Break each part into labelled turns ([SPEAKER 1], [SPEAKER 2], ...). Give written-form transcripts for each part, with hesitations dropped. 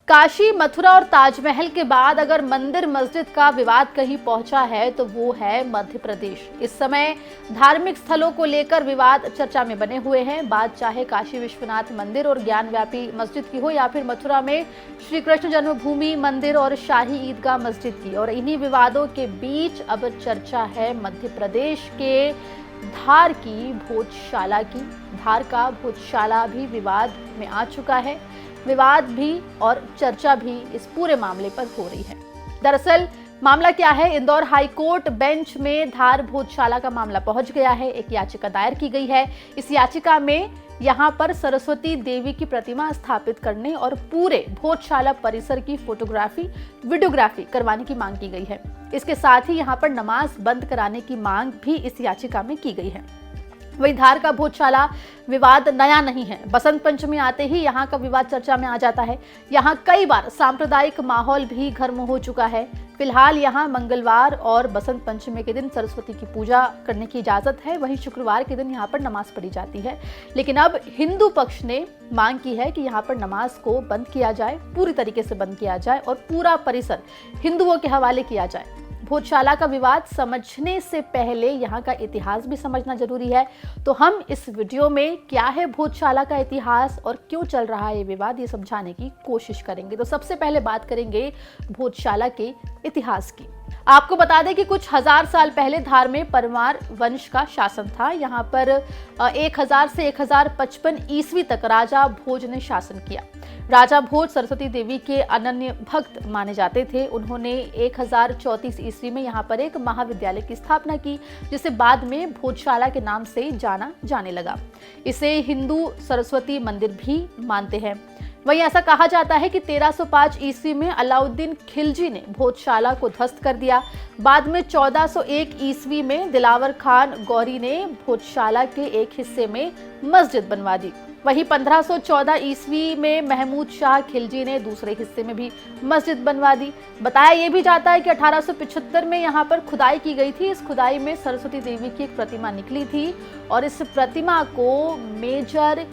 [SPEAKER 1] काशी, मथुरा और ताजमहल के बाद अगर मंदिर मस्जिद का विवाद कहीं पहुंचा है तो वो है मध्य प्रदेश। इस समय धार्मिक स्थलों को लेकर विवाद चर्चा में बने हुए हैं। बात चाहे काशी विश्वनाथ मंदिर और ज्ञानव्यापी मस्जिद की हो या फिर मथुरा में श्री कृष्ण जन्मभूमि मंदिर और शाही ईदगाह मस्जिद की। और इन्हीं विवादों के बीच अब चर्चा है मध्य प्रदेश के धार की भोजशाला की। धार का भोजशाला भी विवाद में आ चुका है। विवाद भी और चर्चा भी इस पूरे मामले पर हो रही है। दरअसल मामला क्या है, इंदौर हाईकोर्ट बेंच में धार भोजशाला का मामला पहुंच गया है। एक याचिका दायर की गई है। इस याचिका में यहां पर सरस्वती देवी की प्रतिमा स्थापित करने और पूरे भोजशाला परिसर की फोटोग्राफी, वीडियोग्राफी करवाने की मांग की गई है। इसके साथ ही यहां पर नमाज बंद कराने की मांग भी इस याचिका में की गई है। वहीं धार का भोजशाला विवाद नया नहीं है। बसंत पंचमी आते ही यहाँ का विवाद चर्चा में आ जाता है। यहाँ कई बार सांप्रदायिक माहौल भी गर्म हो चुका है। फिलहाल यहाँ मंगलवार और बसंत पंचमी के दिन सरस्वती की पूजा करने की इजाजत है। वहीं शुक्रवार के दिन यहाँ पर नमाज पढ़ी जाती है। लेकिन अब हिंदू पक्ष ने मांग की है कि यहाँ पर नमाज को बंद किया जाए, पूरी तरीके से बंद किया जाए और पूरा परिसर हिंदुओं के हवाले किया जाए। भोजशाला का विवाद समझने से पहले यहाँ का इतिहास भी समझना जरूरी है। तो हम इस वीडियो में क्या है भोजशाला का इतिहास और क्यों चल रहा है ये विवाद, ये समझाने की कोशिश करेंगे। तो सबसे पहले बात करेंगे भोजशाला के इतिहास की। आपको बता दें कि कुछ हजार साल पहले धार में परमार वंश का शासन था। यहाँ पर 1000 से 1055 ईस्वी तक राजा भोज ने शासन किया। राजा भोज सरस्वती देवी के अनन्य भक्त माने जाते थे। उन्होंने 1034 ईस्वी में यहाँ पर एक महाविद्यालय की स्थापना की, जिसे बाद में भोजशाला के नाम से जाना जाने लगा। इसे हिंदू सरस्वती मंदिर भी मानते हैं। वहीं ऐसा कहा जाता है कि 1305 ईस्वी में अलाउद्दीन खिलजी ने भोजशाला को ध्वस्त कर दिया। बाद में 1401 ईस्वी में दिलावर खान गौरी ने भोजशाला के एक हिस्से में मस्जिद बनवा दी। वहीं 1514 ईस्वी में महमूद शाह खिलजी ने दूसरे हिस्से में भी मस्जिद बनवा दी। बताया यह भी जाता है कि 1875 में यहाँ पर खुदाई की गई थी। इस खुदाई में सरस्वती देवी की एक प्रतिमा निकली थी और इस प्रतिमा को मेजर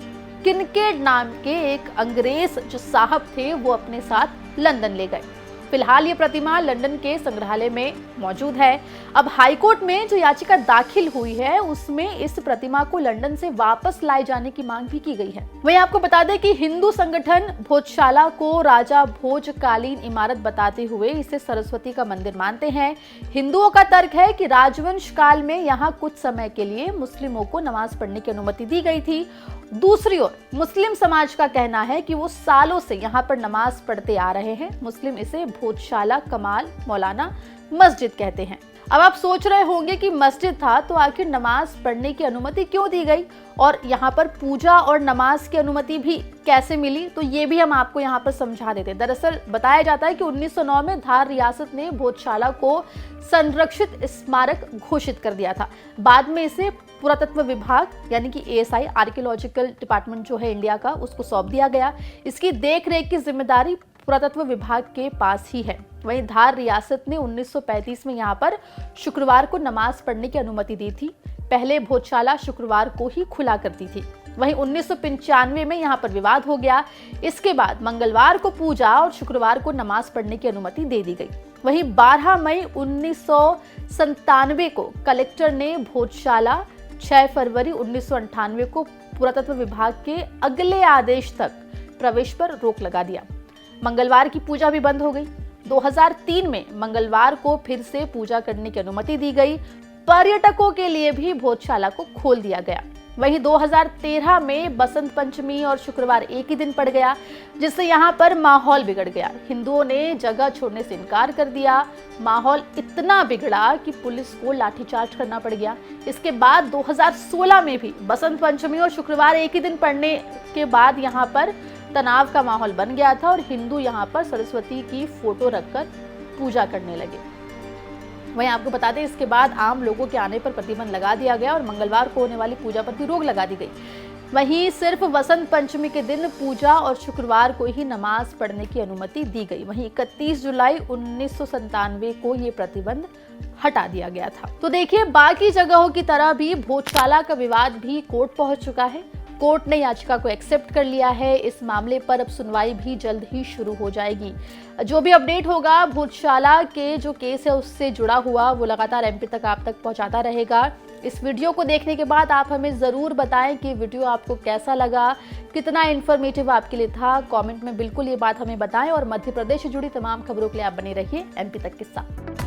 [SPEAKER 1] किनकेड नाम के एक अंग्रेज जो साहब थे वो अपने साथ लंदन ले गए। फिलहाल ये प्रतिमा लंदन के संग्रहालय में मौजूद है। अब हाईकोर्ट में जो याचिका दाखिल हुई है उसमें इस प्रतिमा को लंदन से वापस लाए जाने की मांग भी की गई है। वहीं आपको बता दें कि हिंदू संगठन भोजशाला को राजा भोज कालीन इमारत बताते हुए इसे सरस्वती का मंदिर मानते हैं। हिंदुओं का तर्क है कि राजवंश काल में यहाँ कुछ समय के लिए मुस्लिमों को नमाज पढ़ने की अनुमति दी गई थी। दूसरी ओर मुस्लिम समाज का कहना है कि वो सालों से यहाँ पर नमाज पढ़ते आ रहे हैं। मुस्लिम इसे भोजशाला कमाल मौलाना मस्जिद कहते हैं। अब आप सोच रहे होंगे कि मस्जिद था तो आखिर नमाज पढ़ने की अनुमति क्यों दी गई और यहाँ पर पूजा और नमाज की अनुमति भी कैसे मिली, तो ये भी हम आपको यहाँ पर समझा देते हैं। दरअसल बताया जाता है कि 1909 में धार रियासत ने भोजशाला को संरक्षित स्मारक घोषित कर दिया था। बाद में इसे पुरातत्व विभाग यानी कि ASI आर्कियोलॉजिकल डिपार्टमेंट जो है इंडिया का, उसको सौंप दिया गया। इसकी देखरेख की जिम्मेदारी पुरातत्व विभाग के पास ही है। वहीं धार रियासत ने 1935 में यहाँ पर शुक्रवार को नमाज पढ़ने की अनुमति दी थी। पहले भोजशाला शुक्रवार को ही खुला करती थी। वहीं 1995 में यहाँ पर विवाद हो गया। इसके बाद मंगलवार को पूजा और शुक्रवार को नमाज पढ़ने की अनुमति दे दी गई। वहीं 12 मई 1997 को कलेक्टर ने भोजशाला, 6 फरवरी 1998 को पुरातत्व विभाग के अगले आदेश तक प्रवेश पर रोक लगा दिया। मंगलवार की पूजा भी बंद हो गई। 2003 में मंगलवार को फिर से पूजा करने की अनुमति दी गई। पर्यटकों के लिए भी भोजशाला को खोल दिया गया। वहीं 2013 में बसंत पंचमी और शुक्रवार एक ही दिन पड़ गया, जिससे यहाँ पर माहौल बिगड़ गया। हिंदुओं ने जगह छोड़ने से इनकार कर दिया। माहौल इतना बिगड़ा कि पुलिस को लाठीचार्ज करना पड़ गया। इसके बाद 2016 में भी बसंत पंचमी और शुक्रवार एक ही दिन पड़ने के बाद यहाँ पर तनाव का माहौल बन गया था और हिंदू यहाँ पर सरस्वती की फोटो रखकर पूजा करने लगे। वहीं आपको बता दें इसके बाद आम लोगों के आने पर प्रतिबंध लगा दिया गया और मंगलवार को होने वाली पूजा पर भी रोक लगा दी गई। वहीं सिर्फ वसंत पंचमी के दिन पूजा और शुक्रवार को ही नमाज पढ़ने की अनुमति दी गई। वहीं 31 जुलाई 1997 को ये प्रतिबंध हटा दिया गया था। तो देखिए, बाकी जगहों की तरह भी भोजशाला का विवाद भी कोर्ट पहुंच चुका है कोर्ट ने याचिका को एक्सेप्ट कर लिया है। इस मामले पर अब सुनवाई भी जल्द ही शुरू हो जाएगी। जो भी अपडेट होगा भूतशाला के जो केस है उससे जुड़ा हुआ, वो लगातार एमपी तक आप तक पहुंचाता रहेगा। इस वीडियो को देखने के बाद आप हमें ज़रूर बताएं कि वीडियो आपको कैसा लगा, कितना इन्फॉर्मेटिव आपके लिए था। कमेंट में बिल्कुल ये बात हमें बताएं और मध्य प्रदेश से जुड़ी तमाम खबरों के लिए आप बने रहिए एमपी तक के साथ।